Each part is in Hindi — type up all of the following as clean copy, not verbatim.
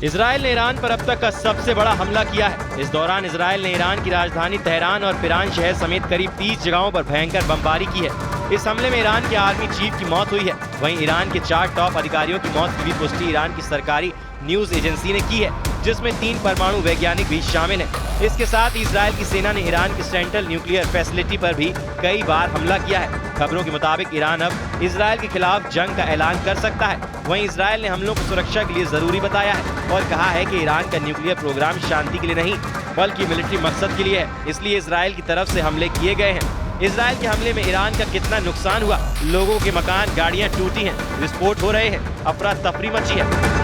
इजराइल ने ईरान पर अब तक का सबसे बड़ा हमला किया है। इस दौरान इजराइल ने ईरान की राजधानी तेहरान और पिरान शहर समेत करीब 30 जगहों पर भयंकर बमबारी की है। इस हमले में ईरान के आर्मी चीफ की मौत हुई है। वहीं ईरान के 4 टॉप अधिकारियों की मौत की भी पुष्टि ईरान की सरकारी न्यूज एजेंसी ने की है, जिसमें 3 परमाणु वैज्ञानिक भी शामिल हैं। इसके साथ इजराइल की सेना ने ईरान की सेंट्रल न्यूक्लियर फैसिलिटी पर भी कई बार हमला किया है। खबरों के मुताबिक ईरान अब इजराइल के खिलाफ जंग का ऐलान कर सकता है। वहीं इजराइल ने हमलों को सुरक्षा के लिए जरूरी बताया है और कहा है कि ईरान का न्यूक्लियर प्रोग्राम शांति के लिए नहीं बल्कि मिलिट्री मकसद के लिए है, इसलिए इजराइल की तरफ से हमले किए गए हैं। इजराइल के हमले में ईरान का कितना नुकसान हुआ, लोगों के मकान, गाड़ियां टूटी हैं, विस्फोट हो रहे हैं, अफरा तफरी मची है।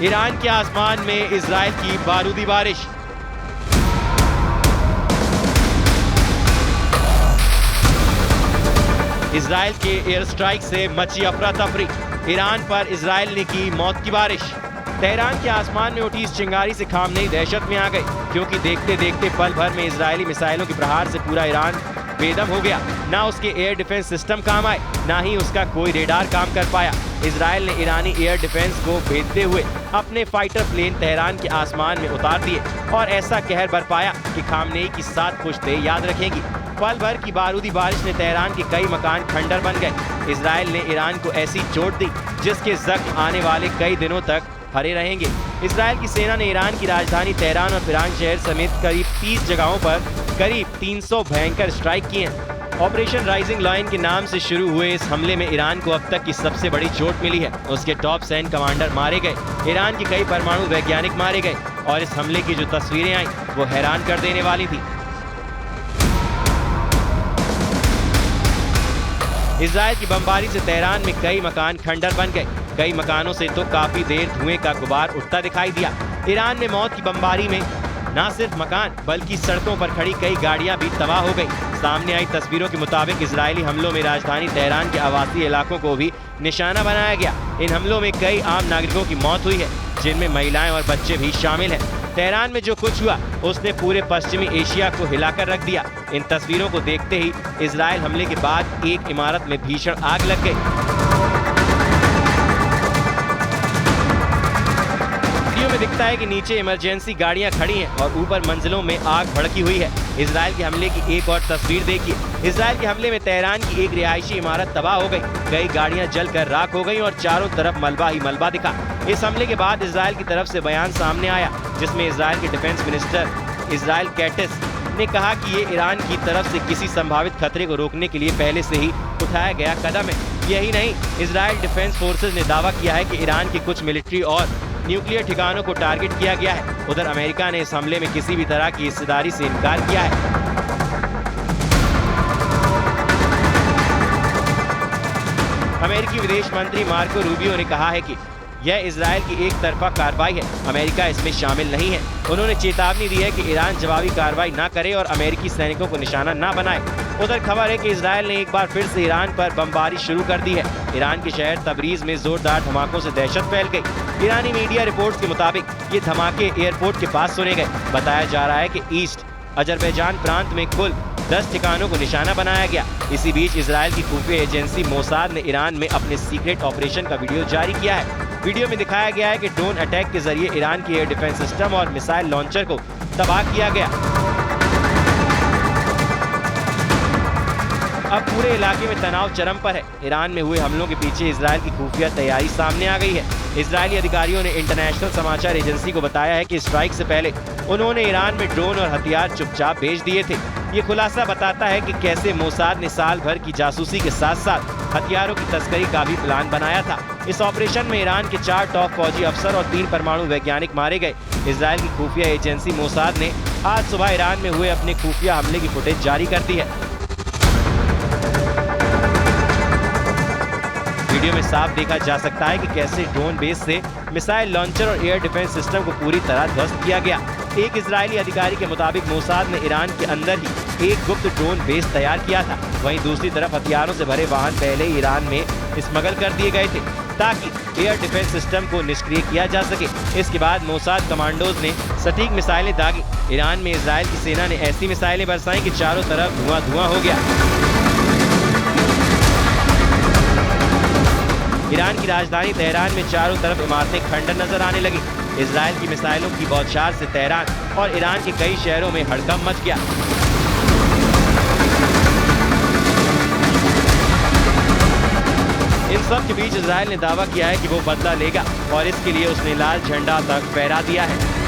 ईरान के आसमान में इजराइल की बारूदी बारिश। इजराइल के एयर स्ट्राइक से मची अफरा तफरी। ईरान पर इजराइल ने की मौत की बारिश। तेहरान के आसमान में उठी इस चिंगारी से खामनेई दहशत में आ गए, क्योंकि देखते देखते पल भर में इजरायली मिसाइलों के प्रहार से पूरा ईरान बेदम हो गया। ना उसके एयर डिफेंस सिस्टम काम आए, ना ही उसका कोई रेडार काम कर पाया। इजराइल ने ईरानी एयर डिफेंस को भेदते हुए अपने फाइटर प्लेन तेहरान के आसमान में उतार दिए और ऐसा कहर बरपाया कि खामनेई की 7 पुश्तें याद रखेंगी। पल भर की बारूदी बारिश ने तेहरान के कई मकान खंडर बन गए। इजराइल ने ईरान को ऐसी चोट दी जिसके जख्म आने वाले कई दिनों तक हरे रहेंगे। इजराइल की सेना ने ईरान की राजधानी तेहरान और पिरान शहर समेत करीब 30 जगहों पर करीब 300 भयंकर स्ट्राइक किए हैं। ऑपरेशन राइजिंग लाइन के नाम से शुरू हुए इस हमले में ईरान को अब तक की सबसे बड़ी चोट मिली है। उसके टॉप सैन्य कमांडर मारे गए, ईरान के कई परमाणु वैज्ञानिक मारे गए और इस हमले की जो तस्वीरें आई वो हैरान कर देने वाली थी। इजराइल की बमबारी से तेहरान में कई मकान खंडर बन गए। कई मकानों से तो काफी देर धुएं का गुबार उठता दिखाई दिया। ईरान में मौत की बमबारी में न सिर्फ मकान बल्कि सड़कों पर खड़ी कई गाड़ियां भी तबाह हो गई। सामने आई तस्वीरों के मुताबिक इजरायली हमलों में राजधानी तेहरान के आवासीय इलाकों को भी निशाना बनाया गया। इन हमलों में कई आम नागरिकों की मौत हुई है, जिनमें महिलाएं और बच्चे भी शामिल हैं। तेहरान में जो कुछ हुआ उसने पूरे पश्चिमी एशिया को हिलाकर रख दिया। इन तस्वीरों को देखते ही इजराइल हमले के बाद एक इमारत में भीषण आग लग गई। वीडियो में दिखता है कि नीचे इमरजेंसी गाड़ियां खड़ी हैं और ऊपर मंजिलों में आग भड़की हुई है। इजराइल के हमले की एक और तस्वीर देखिए। इजराइल के हमले में तेहरान की एक रिहायशी इमारत तबाह हो गई। कई गाड़ियां जलकर राख हो गईं और चारों तरफ मलबा ही मलबा दिखा। इस हमले के बाद इजराइल की तरफ से बयान सामने आया, जिसमें इजराइल के डिफेंस मिनिस्टर इजराइल कैटिस ने कहा कि ये ईरान की तरफ से किसी संभावित खतरे को रोकने के लिए पहले से ही उठाया गया कदम है। यही नहीं, इजराइल डिफेंस फोर्सेज ने दावा किया है कि ईरान के कुछ मिलिट्री और न्यूक्लियर ठिकानों को टारगेट किया गया है। उधर अमेरिका ने इस हमले में किसी भी तरह की हिस्सेदारी से इनकार किया है। अमेरिकी विदेश मंत्री मार्को रूबियो ने कहा है कि यह इजराइल की एक तरफा कार्रवाई है, अमेरिका इसमें शामिल नहीं है। उन्होंने चेतावनी दी है कि ईरान जवाबी कार्रवाई न करे और अमेरिकी सैनिकों को निशाना न बनाए। उधर खबर है कि इजराइल ने एक बार फिर से ईरान पर बमबारी शुरू कर दी है। ईरान के शहर तबरीज में जोरदार धमाकों से दहशत फैल गई। ईरानी मीडिया रिपोर्ट्स के मुताबिक ये धमाके एयरपोर्ट के पास सुने गए। बताया जा रहा है कि ईस्ट अजरबैजान प्रांत में कुल 10 ठिकानों को निशाना बनाया गया। इसी बीच इजराइल की खुफिया एजेंसी मोसाद ने ईरान में अपने सीक्रेट ऑपरेशन का वीडियो जारी किया है। वीडियो में दिखाया गया है कि ड्रोन अटैक के जरिए ईरान की एयर डिफेंस सिस्टम और मिसाइल लॉन्चर को तबाह किया गया। अब पूरे इलाके में तनाव चरम पर है। ईरान में हुए हमलों के पीछे इजराइल की खुफिया तैयारी सामने आ गई है। इजरायली अधिकारियों ने इंटरनेशनल समाचार एजेंसी को बताया है कि स्ट्राइक से पहले उन्होंने ईरान में ड्रोन और हथियार चुपचाप भेज दिए थे। ये खुलासा बताता है कि कैसे मोसाद ने साल भर की जासूसी के साथ साथ हथियारों की तस्करी का भी प्लान बनाया था। इस ऑपरेशन में ईरान के 4 टॉप फौजी अफसर और 3 परमाणु वैज्ञानिक मारे गए। इजराइल की खुफिया एजेंसी मोसाद ने आज सुबह ईरान में हुए अपने खुफिया हमले की फुटेज जारी कर दी है। वीडियो में साफ देखा जा सकता है कि कैसे ड्रोन बेस से मिसाइल लॉन्चर और एयर डिफेंस सिस्टम को पूरी तरह ध्वस्त किया गया। एक इजरायली अधिकारी के मुताबिक मोसाद ने ईरान के अंदर ही एक गुप्त ड्रोन बेस तैयार किया था। वहीं दूसरी तरफ हथियारों से भरे वाहन पहले ही ईरान में स्मगल कर दिए गए थे। ताकि एयर डिफेंस सिस्टम को निष्क्रिय किया जा सके। इसके बाद मोसाद कमांडोज ने सटीक मिसाइलें दागी। ईरान में इजराइल की सेना ने ऐसी मिसाइलें बरसाई कि चारों तरफ धुआं हो गया। ईरान की राजधानी तेहरान में चारों तरफ इमारतें खंडर नजर आने लगी। इजराइल की मिसाइलों की बौछार से तेहरान और ईरान के कई शहरों में हड़कंप मच गया। इन सब के बीच इजराइल ने दावा किया है कि वो बदला लेगा और इसके लिए उसने लाल झंडा तक फहरा दिया है।